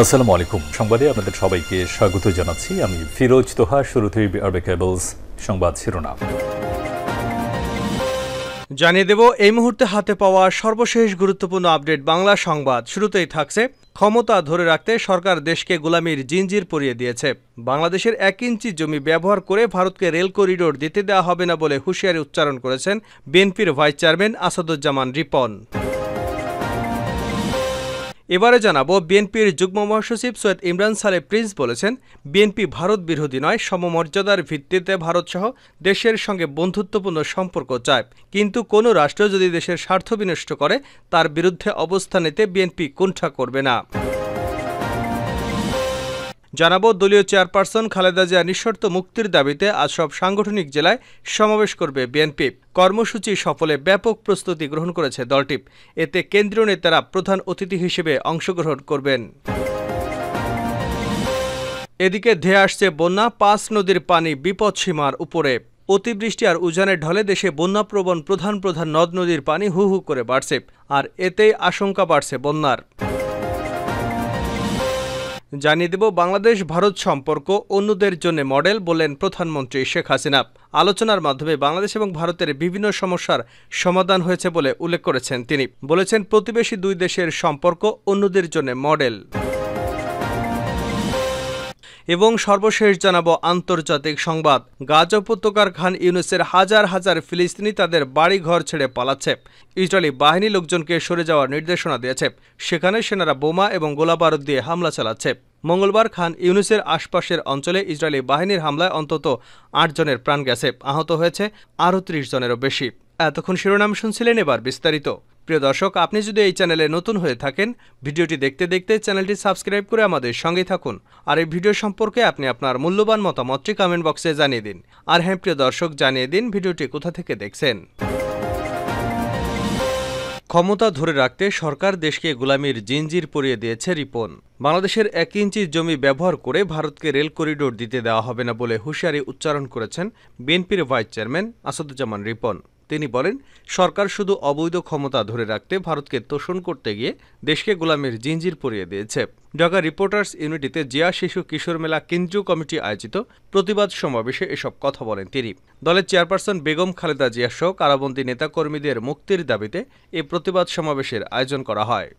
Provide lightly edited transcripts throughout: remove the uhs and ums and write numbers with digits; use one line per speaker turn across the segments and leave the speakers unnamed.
আসসালামু আলাইকুম। সংবাদে আপনাদের সবাইকে স্বাগত জানাচ্ছি। আমি ফিরোজ তোহা। শুরুতেই আরবে কেবলস সংবাদ শিরোনাম
জানিয়ে দেব এই মুহূর্তে হাতে পাওয়া সর্বশেষ গুরুত্বপূর্ণ আপডেট বাংলা সংবাদ। শুরুতেই থাকছে, ক্ষমতা ধরে রাখতে সরকার দেশকে গোলামির জিঞ্জির পরিয়ে দিয়েছে। বাংলাদেশের 1 ইঞ্চি জমি ব্যবহার করে ভারতকে রেল করিডোর দিতে দেওয়া হবে না বলে হুঁশিয়ারি উচ্চারণ করেছেন বিএনপির ভাইস চেয়ারম্যান আসাদুজ্জামান রিপন। এবারে জানাবো, বিএনপির যুগ্ম মহাসচিব সৈয়দ ইমরান সালে প্রিন্স বলেছেন, বিএনপি ভারত বিরোধী নয়, সমমর্যাদার ভিত্তিতে ভারতসহ দেশের সঙ্গে বন্ধুত্বপূর্ণ সম্পর্ক চায়, কিন্তু কোনো রাষ্ট্র যদি দেশের স্বার্থ বিনষ্ট করে তার বিরুদ্ধে অবস্থান নিতে বিএনপি কুণ্ঠা করবে না। জানাবো, দলীয় চেয়ারপারসন খালেদা জিয়া নিঃশর্ত মুক্তির দাবিতে আজ সব সাংগঠনিক জেলায় সমাবেশ করবে বিএনপি। কর্মসূচি সফলে ব্যাপক প্রস্তুতি গ্রহণ করেছে দলটি। এতে কেন্দ্রীয় নেতারা প্রধান অতিথি হিসেবে অংশগ্রহণ করবেন। এদিকে ধেয়ে আসছে বন্যা, 5 নদীর পানি বিপদসীমার উপরে। অতিবৃষ্টি আর উজানের ঢলে দেশে বন্যাপ্রবণ প্রধান প্রধান নদ নদীর পানি হু হু করে বাড়ছে, আর এতেই আশঙ্কা বাড়ছে বন্যার। জানিয়ে দেব, বাংলাদেশ ভারত সম্পর্ক অন্যদের জন্য মডেল বললেন প্রধানমন্ত্রী শেখ হাসিনা। আলোচনার মাধ্যমে বাংলাদেশ এবং ভারতের বিভিন্ন সমস্যার সমাধান হয়েছে বলে উল্লেখ করেছেন তিনি। বলেছেন, প্রতিবেশী দুই দেশের সম্পর্ক অন্যদের জন্য মডেল। এবং সর্বশেষ জানাবো আন্তর্জাতিক সংবাদ। গাজা উপত্যকার খান ইউনুসের হাজার হাজার ফিলিস্তিনি তাদের বাড়ি ঘর ছেড়ে পালাচ্ছে। ইসরায়েলি বাহিনী লোকজনকে সরে যাওয়ার নির্দেশনা দিয়েছে। সেখানে সেনারা বোমা এবং গোলাবারুদ দিয়ে হামলা চালাচ্ছে। মঙ্গলবার খান ইউনুসের আশপাশের অঞ্চলে ইসরায়েলি বাহিনীর হামলায় অন্তত 8 জনের প্রাণ গেছে, আহত হয়েছে আরও 30 জনেরও বেশি। এতক্ষণ শিরোনাম শুনছিলেন, এবার বিস্তারিত। প্রিয় দর্শক, আপনি যদি এই চ্যানেলে নতুন হয়ে থাকেন, ভিডিওটি দেখতে দেখতে চ্যানেলটি সাবস্ক্রাইব করে আমাদের সঙ্গেই থাকুন। আর এই ভিডিও সম্পর্কে আপনি আপনার মূল্যবান মতামতটি কমেন্ট বক্সে জানিয়ে দিন। আর হ্যাঁ প্রিয় দর্শক, জানিয়ে দিন ভিডিওটি কোথা থেকে দেখছেন। ক্ষমতা ধরে রাখতে সরকার দেশকে গোলামির জিঞ্জির পরিয়ে দিয়েছে রিপন। বাংলাদেশের 1 ইঞ্চি জমি ব্যবহার করে ভারতকে রেল করিডোর দিতে দেওয়া হবে না বলে হুঁশিয়ারি উচ্চারণ করেছেন বিএনপির ভাইস চেয়ারম্যান আসাদুজ্জামান রিপন। তিনি বলেন, সরকার শুধু অবৈধ ক্ষমতা ধরে রাখতে ভারতকে তোষণ করতে গিয়ে দেশকে গোলামির জিঞ্জির পরিয়ে দিয়েছে। ঢাকা রিপোর্টার্স ইউনিটিতে জিয়া শিশু কিশোর মেলা কেন্দ্রীয় কমিটি আয়োজিত প্রতিবাদ সমাবেশে এসব কথা বলেন তিনি। দলের চেয়ারপারসন বেগম খালেদা জিয়া সহ কারাবন্দী নেতাকর্মীদের মুক্তির দাবিতে এই প্রতিবাদ সমাবেশের আয়োজন করা হয়।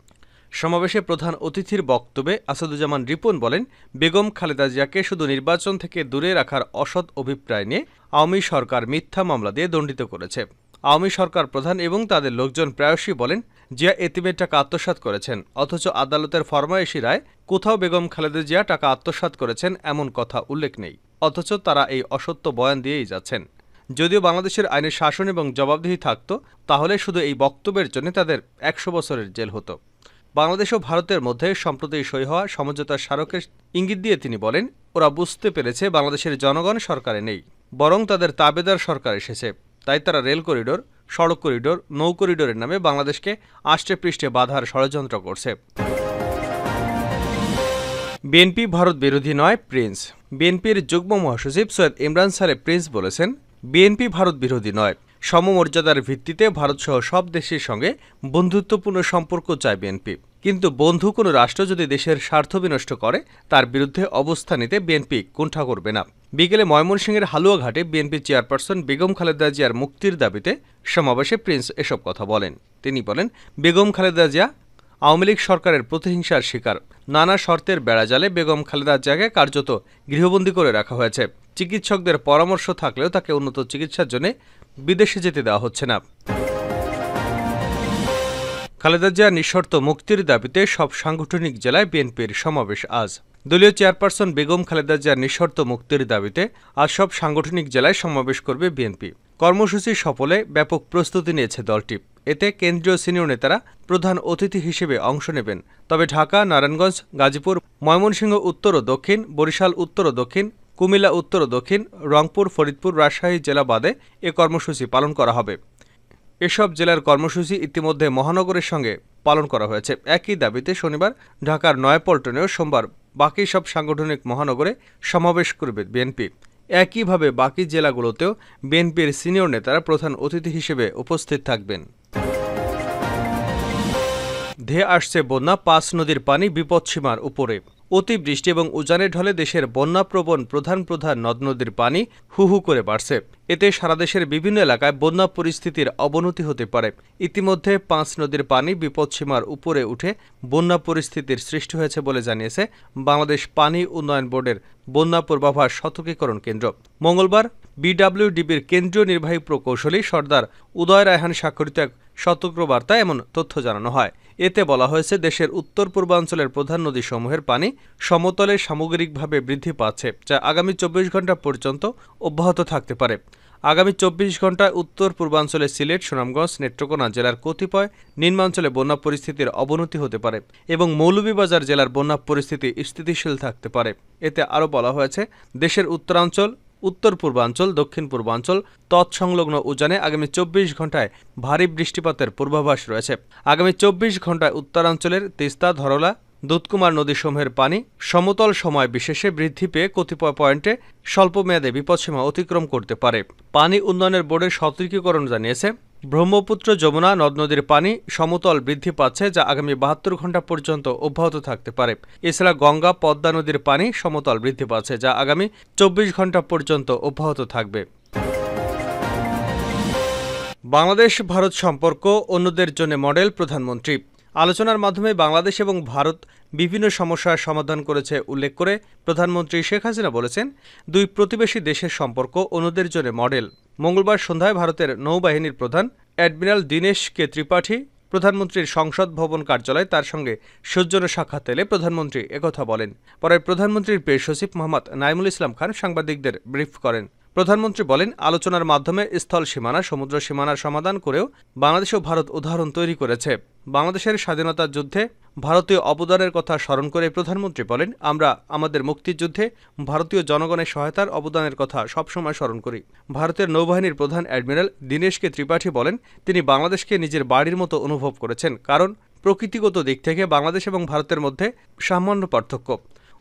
সমাবেশে প্রধান অতিথির বক্তব্যে আসাদুজ্জামান রিপন বলেন, বেগম খালেদা জিয়াকে শুধু নির্বাচন থেকে দূরে রাখার অসৎ অভিপ্রায় নিয়ে আওয়ামী সরকার মিথ্যা মামলা দিয়ে দণ্ডিত করেছে। আওয়ামী সরকার প্রধান এবং তাদের লোকজন প্রায়শই বলেন, জিয়া এতিমের টাকা আত্মসাৎ করেছেন, অথচ আদালতের ফরমায়েশি রায় কোথাও বেগম খালেদা জিয়া টাকা আত্মসাৎ করেছেন এমন কথা উল্লেখ নেই, অথচ তারা এই অসত্য বয়ান দিয়েই যাচ্ছেন। যদিও বাংলাদেশের আইনের শাসন এবং জবাবদিহি থাকত, তাহলে শুধু এই বক্তব্যের জন্য তাদের 100 বছরের জেল হতো। বাংলাদেশ ও ভারতের মধ্যে সম্প্রতি সই হওয়া সমঝোতার স্মারকের ইঙ্গিত দিয়ে তিনি বলেন, ওরা বুঝতে পেরেছে বাংলাদেশের জনগণ সরকারে নেই, বরং তাদের তাবেদার সরকার এসেছে। তাই তারা রেল করিডোর, সড়ক করিডোর, নৌ করিডোরের নামে বাংলাদেশকে আষ্টে পৃষ্ঠে বাধার ষড়যন্ত্র করছে। বিএনপি ভারত বিরোধী নয়, প্রিন্স। বিএনপির যুগ্ম মহাসচিব সৈয়দ ইমরান সালে প্রিন্স বলেছেন, বিএনপি ভারত বিরোধী নয়, সমমর্যাদার ভিত্তিতে ভারতসহ সব দেশের সঙ্গে বন্ধুত্বপূর্ণ সম্পর্ক চায় বিএনপি, কিন্তু বন্ধু কোনো রাষ্ট্র যদি দেশের স্বার্থ বিনষ্ট করে তার বিরুদ্ধে অবস্থান নিতে বিএনপি কুণ্ঠা করবে না। বিকেলে ময়মনসিংহের হালুয়াঘাটে বিএনপি চেয়ারপারসন বেগম খালেদা জিয়ার মুক্তির দাবিতে সমাবেশে প্রিন্স এসব কথা বলেন। তিনি বলেন, বেগম খালেদা জিয়া আওয়ামী লীগ সরকারের প্রতিহিংসার শিকার। নানা শর্তের বেড়াজালে বেগম খালেদা জিয়াকে কার্যত গৃহবন্দী করে রাখা হয়েছে। চিকিৎসকদের পরামর্শ থাকলেও তাকে উন্নত চিকিৎসার জন্য বিদেশে যেতে দেওয়া হচ্ছে না। খালেদা জিয়া নিঃশর্ত মুক্তির দাবিতে সব সাংগঠনিক জেলায় বিএনপির সমাবেশ আজ। দলীয় চেয়ারপারসন বেগম খালেদা জিয়ার নিঃশর্ত মুক্তির দাবিতে আজ সব সাংগঠনিক জেলায় সমাবেশ করবে বিএনপি। কর্মসূচি সফলে ব্যাপক প্রস্তুতি নিয়েছে দলটি। এতে কেন্দ্রীয় সিনিয়র নেতারা প্রধান অতিথি হিসেবে অংশ নেবেন। তবে ঢাকা, নারায়ণগঞ্জ, গাজীপুর, ময়মনসিংহ উত্তর ও দক্ষিণ, বরিশাল উত্তর ও দক্ষিণ, কুমিল্লা উত্তর ও দক্ষিণ, রংপুর, ফরিদপুর, রাজশাহী জেলা বাদে এ কর্মসূচি পালন করা হবে। এসব জেলার কর্মসূচি ইতিমধ্যে মহানগরের সঙ্গে পালন করা হয়েছে। একই দাবিতে শনিবার ঢাকার নয়াপল্টনেও সোমবার বাকি সব সাংগঠনিক মহানগরে সমাবেশ করবে বিএনপি। একইভাবে বাকি জেলাগুলোতেও বিএনপির সিনিয়র নেতারা প্রধান অতিথি হিসেবে উপস্থিত থাকবেন। ধেয়ে আসছে বন্যা, ৫ নদীর পানি বিপদসীমার উপরে। অতিবৃষ্টি এবং উজানের ঢলে দেশের বন্যাপ্রবণ প্রধান প্রধান নদ নদীর পানি হু হু করে বাড়ছে। এতে সারা দেশের বিভিন্ন এলাকায় বন্যা পরিস্থিতির অবনতি হতে পারে। ইতিমধ্যে ৫ নদীর পানি বিপদসীমার উপরে উঠে বন্যা পরিস্থিতির সৃষ্টি হয়েছে বলে জানিয়েছে বাংলাদেশ পানি উন্নয়ন বোর্ডের বন্যা পূর্বাভাস সতর্কীকরণ কেন্দ্র। মঙ্গলবার বিডব্লিউডিবির কেন্দ্রীয় নির্বাহী প্রকৌশলী সর্দার উদয় রায়হান স্বাক্ষরিত এক সতর্কবার্তায় এমন তথ্য জানানো হয়। এতে বলা হয়েছে, দেশের উত্তর পূর্বাঞ্চলের প্রধান নদীসমূহের পানি সমতলে সামগ্রিকভাবে বৃদ্ধি পাচ্ছে, যা আগামী ২৪ ঘণ্টা পর্যন্ত অব্যাহত থাকতে পারে। আগামী ২৪ ঘণ্টায় উত্তর পূর্বাঞ্চলে সিলেট, সুনামগঞ্জ, নেত্রকোনা জেলার কতিপয় নিম্নাঞ্চলে বন্যা পরিস্থিতির অবনতি হতে পারে এবং মৌলভীবাজার জেলার বন্যা পরিস্থিতি স্থিতিশীল থাকতে পারে। এতে আরও বলা হয়েছে, দেশের উত্তরাঞ্চল, উত্তর পূর্বাঞ্চল, দক্ষিণ পূর্বাঞ্চল তৎসংলগ্ন উজানে আগামী ২৪ ঘণ্টায় ভারী বৃষ্টিপাতের পূর্বাভাস রয়েছে। আগামী ২৪ ঘণ্টায় উত্তরাঞ্চলের তিস্তা, ধরলা, দুধকুমার নদীসমূহের পানি সমতল সময় বিশেষে বৃদ্ধি পেয়ে কতিপয় পয়েন্টে স্বল্পমেয়াদে বিপদসীমা অতিক্রম করতে পারে। পানি উন্নয়নের বোর্ডের সতর্কীকরণ জানিয়েছে, ব্রহ্মপুত্র, যমুনা নদ নদীর পানি সমতল বৃদ্ধি পাচ্ছে, যা আগামী ৭২ ঘণ্টা পর্যন্ত অব্যাহত থাকতে পারে। এছাড়া গঙ্গা, পদ্মা নদীর পানি সমতল বৃদ্ধি পাচ্ছে, যা আগামী ২৪ ঘণ্টা পর্যন্ত অব্যাহত থাকবে। বাংলাদেশ ভারত সম্পর্ক অন্যদের জন্য মডেল, প্রধানমন্ত্রী। আলোচনার মাধ্যমে বাংলাদেশ এবং ভারত বিভিন্ন সমস্যার সমাধান করেছে উল্লেখ করে প্রধানমন্ত্রী শেখ হাসিনা বলেছেন, দুই প্রতিবেশী দেশের সম্পর্ক অন্যদের জন্য মডেল। মঙ্গলবার সন্ধ্যায় ভারতের নৌবাহিনীর প্রধান অ্যাডমিরাল দীনেশ কে ত্রিপাঠী প্রধানমন্ত্রীর সংসদ ভবন কার্যালয়ে তার সঙ্গে সৌজন্য সাক্ষাৎ এলে প্রধানমন্ত্রী একথা বলেন। পরে প্রধানমন্ত্রীর প্রেস সচিব মোহাম্মদ নাইমুল ইসলাম খান সাংবাদিকদের ব্রিফ করেন। প্রধানমন্ত্রী বলেন, আলোচনার মাধ্যমে স্থল সীমানা, সমুদ্র সীমানার সমাধান করেও বাংলাদেশ ও ভারত উদাহরণ তৈরি করেছে। বাংলাদেশের স্বাধীনতা যুদ্ধে ভারতীয় অবদানের কথা স্মরণ করে প্রধানমন্ত্রী বলেন, আমরা আমাদের মুক্তিযুদ্ধে ভারতীয় জনগণের সহায়তার অবদানের কথা সবসময় স্মরণ করি। ভারতের নৌবাহিনীর প্রধান অ্যাডমিরাল দীনেশ কে ত্রিপাঠী বলেন, তিনি বাংলাদেশকে নিজের বাড়ির মতো অনুভব করেছেন, কারণ প্রকৃতিগত দিক থেকে বাংলাদেশ এবং ভারতের মধ্যে সামান্য পার্থক্য।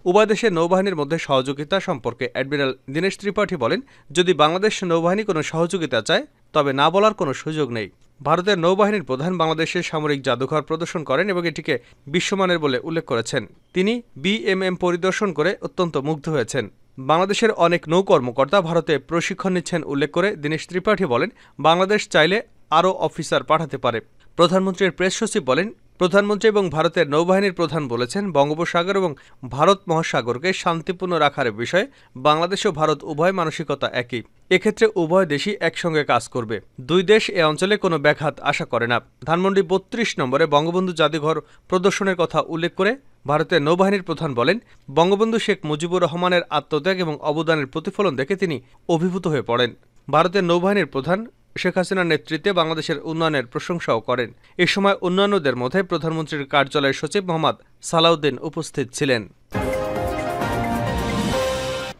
উভয় দেশের নৌবাহিনীর মধ্যে সহযোগিতা সম্পর্কে অ্যাডমিরাল দীনেশ ত্রিপাঠী বলেন, যদি বাংলাদেশ নৌবাহিনী কোনো সহযোগিতা চায় তবে না বলার কোনো সুযোগ নেই। ভারতের নৌবাহিনীর প্রধান বাংলাদেশের সামরিক জাদুঘর প্রদর্শন করেন এবং এটিকে বিশ্বমানের বলে উল্লেখ করেছেন। তিনি বিএমএম পরিদর্শন করে অত্যন্ত মুগ্ধ হয়েছেন। বাংলাদেশের অনেক নৌ কর্মকর্তা ভারতে প্রশিক্ষণ নিচ্ছেন উল্লেখ করে দীনেশ ত্রিপাঠী বলেন, বাংলাদেশ চাইলে আরও অফিসার পাঠাতে পারে। প্রধানমন্ত্রীর প্রেস সচিব বলেন, প্রধানমন্ত্রী এবং ভারতের নৌবাহিনীর প্রধান বলেছেন, বঙ্গোপসাগর এবং ভারত মহাসাগরকে শান্তিপূর্ণ রাখার বিষয়ে বাংলাদেশ ও ভারত উভয় মানসিকতা একই। এক্ষেত্রে উভয় দেশই একসঙ্গে কাজ করবে। দুই দেশ এ অঞ্চলে কোনো ব্যাঘাত আশা করে না। ধানমন্ডি ৩২ নম্বরে বঙ্গবন্ধু জাদুঘর প্রদর্শনের কথা উল্লেখ করে ভারতের নৌবাহিনীর প্রধান বলেন, বঙ্গবন্ধু শেখ মুজিবুর রহমানের আত্মত্যাগ এবং অবদানের প্রতিফলন দেখে তিনি অভিভূত হয়ে পড়েন। ভারতের নৌবাহিনীর প্রধান শেখ হাসিনার নেতৃত্বে বাংলাদেশের উন্নয়নের প্রশংসাও করেন। এ সময় অন্যান্যদের মধ্যে প্রধানমন্ত্রীর কার্যালয়ের সচিব মোহাম্মদ সালাউদ্দিন উপস্থিত ছিলেন।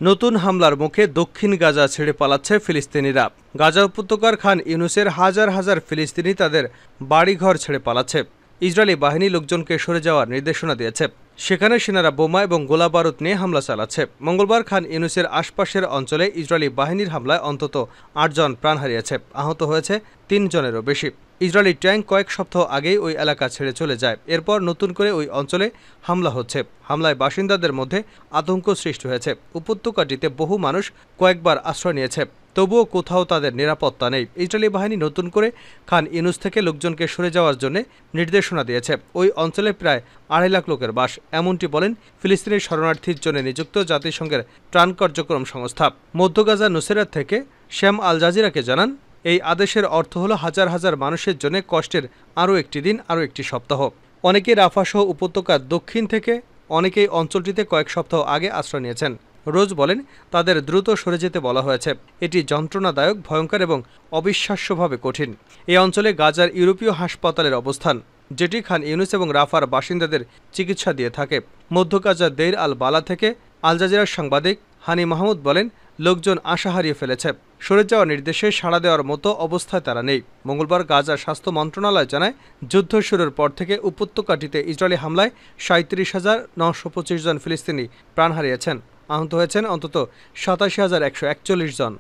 নতুন হামলার মুখে দক্ষিণ গাজা ছেড়ে পালাচ্ছে ফিলিস্তিনিরা। গাজা উপত্যকার খান ইউনুসের হাজার হাজার ফিলিস্তিনি তাদের বাড়িঘর ছেড়ে পালাচ্ছে। ইসরায়েলি বাহিনী লোকজনকে সরে যাওয়ার নির্দেশনা দিয়েছে। সেখানে সেনারা বোমা এবং গোলাবারুদ নিয়ে হামলা চালাচ্ছে। মঙ্গলবার খান ইউনুসের আশপাশের অঞ্চলে ইসরায়েলি বাহিনীর হামলায় অন্তত ৮ জন প্রাণ হারিয়েছে, আহত হয়েছে ৩ জনেরও বেশি। ইসরায়েলি ট্যাঙ্ক কয়েক সপ্তাহ আগেই ওই এলাকা ছেড়ে চলে যায়। এরপর নতুন করে ওই অঞ্চলে হামলা হচ্ছে। হামলায় বাসিন্দাদের মধ্যে আতঙ্ক সৃষ্টি হয়েছে। উপত্যকাটিতে বহু মানুষ কয়েকবার আশ্রয় নিয়েছে, তবুও কোথাও তাদের নিরাপত্তা নেই। ইসরায়েলি বাহিনী নতুন করে খান ইউনুস থেকে লোকজনকে সরে যাওয়ার জন্য নির্দেশনা দিয়েছে। ওই অঞ্চলে প্রায় ২.৫ লাখ লোকের বাস, এমনটি বলেন ফিলিস্তিনি শরণার্থীর জন্য নিযুক্ত জাতিসংঘের ত্রাণ কার্যক্রম সংস্থা। মধ্য গাজা নুসেরাত থেকে শ্যাম আল জাজিরাকে জানান, এই আদেশের অর্থ হল হাজার হাজার মানুষের জন্য কষ্টের আরও একটি দিন, আরও একটি সপ্তাহ। অনেকেই রাফা সহ উপত্যকার দক্ষিণ থেকে, অনেকেই অঞ্চলটিতে কয়েক সপ্তাহ আগে আশ্রয় নিয়েছেন। রোজ বলেন, তাদের দ্রুত সরে যেতে বলা হয়েছে। এটি যন্ত্রণাদায়ক, ভয়ঙ্কর এবং অবিশ্বাস্যভাবে কঠিন। এই অঞ্চলে গাজার ইউরোপীয় হাসপাতালের অবস্থান, যেটি খান ইউনুস এবং রাফার বাসিন্দাদের চিকিৎসা দিয়ে থাকে। মধ্য গাজার দেইর আল বালা থেকে আল জাজিরার সাংবাদিক হানি মাহমুদ বলেন, লোকজন আশা হারিয়ে ফেলেছে। সরে যাওয়ার নির্দেশে সাড়া দেওয়ার মতো অবস্থায় তারা নেই। মঙ্গলবার গাজার স্বাস্থ্য মন্ত্রণালয় জানায়, যুদ্ধ শুরুর পর থেকে উপত্যকাটিতে ইসরায়েলি হামলায় ৩৭,৯২৫ জন ফিলিস্তিনি প্রাণ হারিয়েছেন। আহত হয়েছেন অন্তত ৮৭,১৪১ জন।